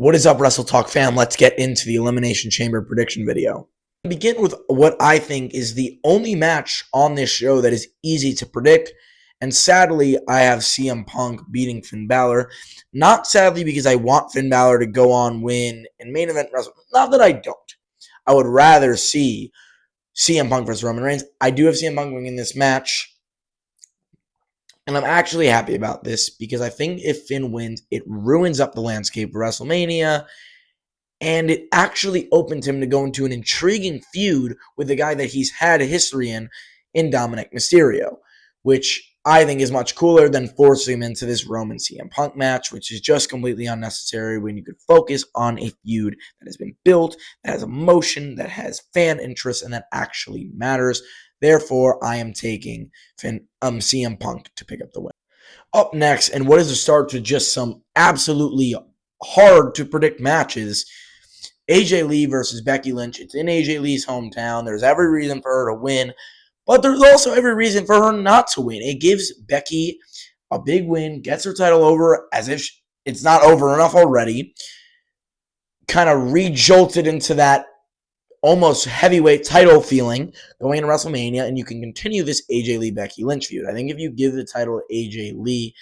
What is up, WrestleTalk fam? Let's get into the Elimination Chamber prediction video. I'll begin with what I think is the only match on this show that is easy to predict. And sadly, I have CM Punk beating Finn Balor. Not sadly because I want Finn Balor to go on, win, and main event wrestle. Not that I don't. I would rather see CM Punk versus Roman Reigns. I do have CM Punk winning this match. And I'm actually happy about this because I think if Finn wins, it ruins up the landscape of WrestleMania. And it actually opens him to go into an intriguing feud with the guy that he's had a history in Dominic Mysterio, which I think is much cooler than forcing him into this Roman CM Punk match, which is just completely unnecessary when you could focus on a feud that has been built, that has emotion, that has fan interest, and that actually matters. Therefore, I am taking CM Punk to pick up the win. Up next, and what is a start to just some absolutely hard to predict matches, AJ Lee versus Becky Lynch. It's in AJ Lee's hometown. There's every reason for her to win, but there's also every reason for her not to win. It gives Becky a big win, gets her title over as if it's not over enough already, kind of re-jolted into that almost heavyweight title feeling going into WrestleMania, and you can continue this AJ Lee-Becky Lynch feud. I think if you give the title to AJ Lee,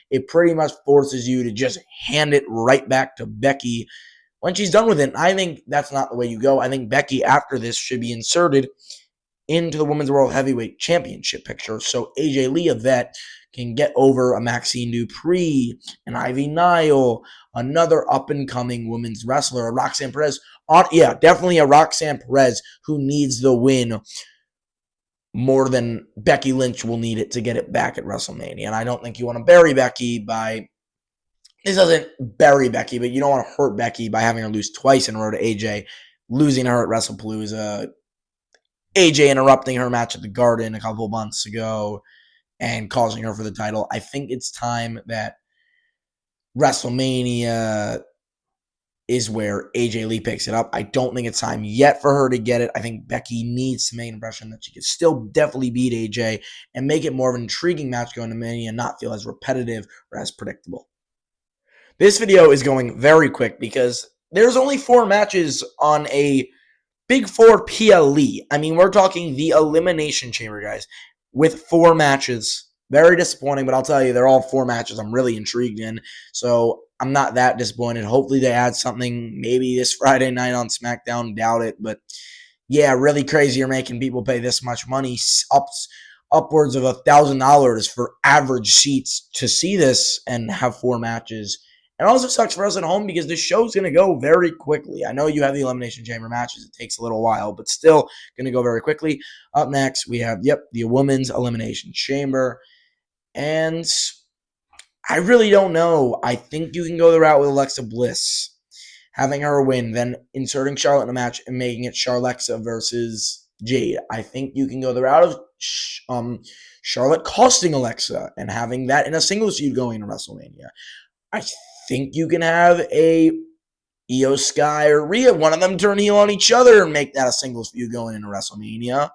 it pretty much forces you to just hand it right back to Becky when she's done with it. I think that's not the way you go. I think Becky, after this, should be inserted into the Women's World Heavyweight Championship picture, so AJ Lee, a vet, can get over a Maxine Dupree, an Ivy Nile, another up-and-coming women's wrestler, a Roxanne Perez. Definitely a Roxanne Perez who needs the win more than Becky Lynch will need it to get it back at WrestleMania. And I don't think you want to bury Becky by... This doesn't bury Becky, but you don't want to hurt Becky by having her lose twice in a row to AJ, losing her at WrestlePalooza, AJ interrupting her match at the Garden a couple months ago, and causing her for the title. I think it's time that WrestleMania is where AJ Lee picks it up. I don't think it's time yet for her to get it. I think Becky needs to make an impression that she can still definitely beat AJ and make it more of an intriguing match going to Mania and not feel as repetitive or as predictable. This video is going very quick because there's only 4 matches on a Big 4 PLE. I mean, we're talking the Elimination Chamber, guys, with 4 matches. Very disappointing, but I'll tell you, they're all 4 matches I'm really intrigued in. So I'm not that disappointed. Hopefully they add something maybe this Friday night on SmackDown. Doubt it. But yeah, really crazy you're making people pay this much money, upwards of $1,000 for average seats to see this and have 4 matches. It also sucks for us at home because this show's going to go very quickly. I know you have the Elimination Chamber matches. It takes a little while, but still going to go very quickly. Up next, we have, the Women's Elimination Chamber. And I really don't know. I think you can go the route with Alexa Bliss, having her win, then inserting Charlotte in a match and making it Charlexa versus Jade. I think you can go the route of Charlotte costing Alexa and having that in a singles feud going to WrestleMania. I think you can have a Io Sky or Rhea, one of them turn heel on each other and make that a singles feud going into WrestleMania.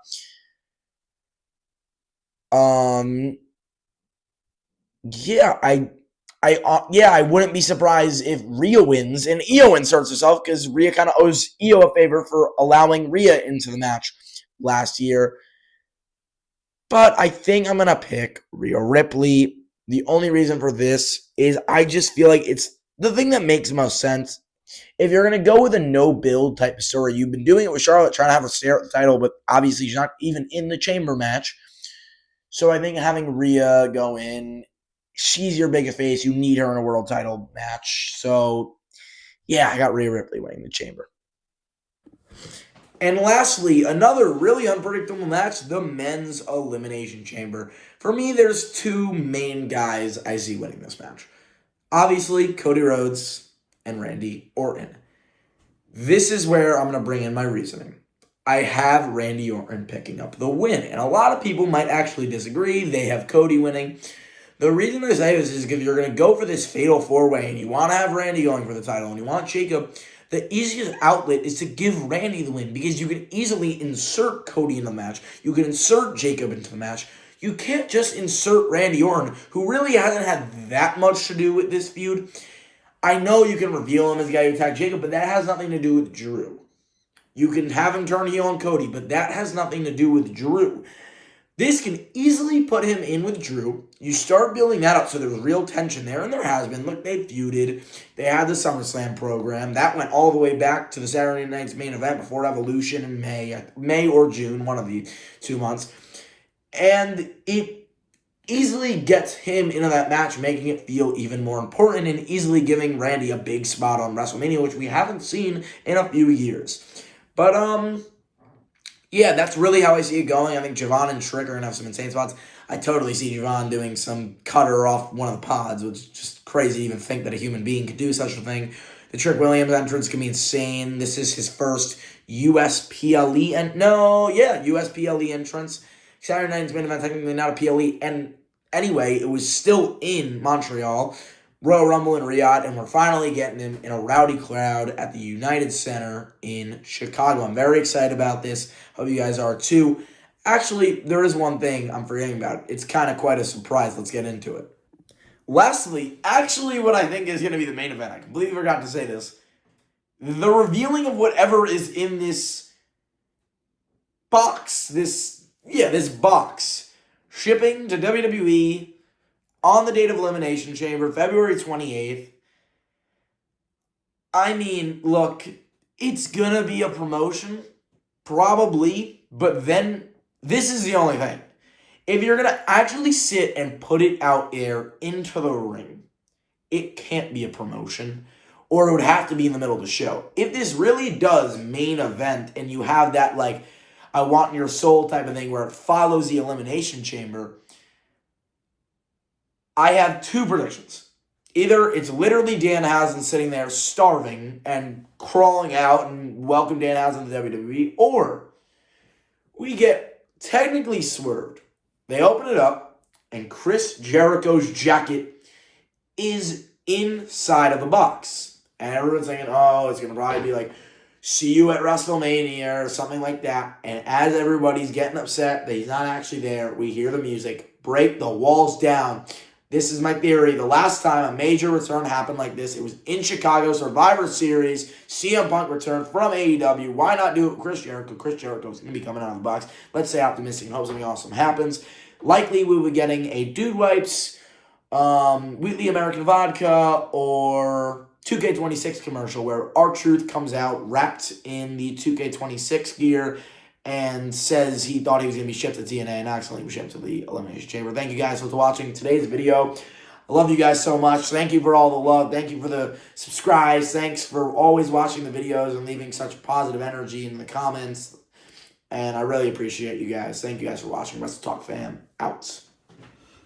I wouldn't be surprised if Rhea wins and Io inserts herself because Rhea kind of owes Io a favor for allowing Rhea into the match last year. But I think I'm going to pick Rhea Ripley. The only reason for this is I just feel like it's the thing that makes most sense. If you're going to go with a no-build type of story, you've been doing it with Charlotte, trying to have her stare at the title, but obviously she's not even in the chamber match. So I think having Rhea go in, she's your biggest face. You need her in a world title match. So, I got Rhea Ripley winning the chamber. And lastly, another really unpredictable match, the Men's Elimination Chamber. For me, there's 2 main guys I see winning this match. Obviously, Cody Rhodes and Randy Orton. This is where I'm going to bring in my reasoning. I have Randy Orton picking up the win. And a lot of people might actually disagree. They have Cody winning. The reason I say this is because you're going to go for this fatal 4-way and you want to have Randy going for the title and you want Jacob. The easiest outlet is to give Randy the win because you can easily insert Cody in the match. You can insert Jacob into the match. You can't just insert Randy Orton, who really hasn't had that much to do with this feud. I know you can reveal him as the guy who attacked Jacob, but that has nothing to do with Drew. You can have him turn heel on Cody, but that has nothing to do with Drew. This can easily put him in with Drew. You start building that up so there's real tension there, and there has been. Look, they feuded. They had the SummerSlam program. That went all the way back to the Saturday Night's main event before Evolution in May or June, one of the 2 months. And it easily gets him into that match, making it feel even more important and easily giving Randy a big spot on WrestleMania, which we haven't seen in a few years. But, yeah, that's really how I see it going. I think Javon and Trick are going to have some insane spots. I totally see Javon doing some cutter off one of the pods, which is just crazy to even think that a human being could do such a thing. The Trick Williams entrance can be insane. This is his first USPLE USPLE entrance. Saturday Night's main event, technically not a PLE. And anyway, it was still in Montreal. Royal Rumble in Riyadh, and we're finally getting him in a rowdy crowd at the United Center in Chicago. I'm very excited about this. Hope you guys are too. Actually, there is one thing I'm forgetting about. It's kind of quite a surprise. Let's get into it. Lastly, what I think is going to be the main event. I completely forgot to say this. The revealing of whatever is in this box. This box. Shipping to WWE on the date of Elimination Chamber, February 28th. I mean, look, it's going to be a promotion, probably, but then this is the only thing. If you're going to actually sit and put it out there into the ring, it can't be a promotion, or it would have to be in the middle of the show. If this really does main event and you have that, like, I want your soul type of thing where it follows the Elimination Chamber, I have two predictions. Either it's literally Danhausen sitting there starving and crawling out and welcome Danhausen to WWE, or we get technically swerved. They open it up, and Chris Jericho's jacket is inside of the box. And everyone's thinking, oh, it's going to probably be like, see you at WrestleMania or something like that. And as everybody's getting upset that he's not actually there, we hear the music, break the walls down. This is my theory. The last time a major return happened like this, it was in Chicago, Survivor Series. CM Punk returned from AEW. Why not do it with Chris Jericho? Chris Jericho's going to be coming out of the box. Let's stay optimistic and hope something awesome happens. Likely we will be getting a Dude Wipes, Wheatley American Vodka, or 2K26 commercial where R-Truth comes out wrapped in the 2K26 gear and says he thought he was going to be shipped to TNA and accidentally was shipped to the Elimination Chamber. Thank you guys for watching today's video. I love you guys so much. Thank you for all the love. Thank you for the subscribes. Thanks for always watching the videos and leaving such positive energy in the comments. And I really appreciate you guys. Thank you guys for watching. WrestleTalk Fam Out.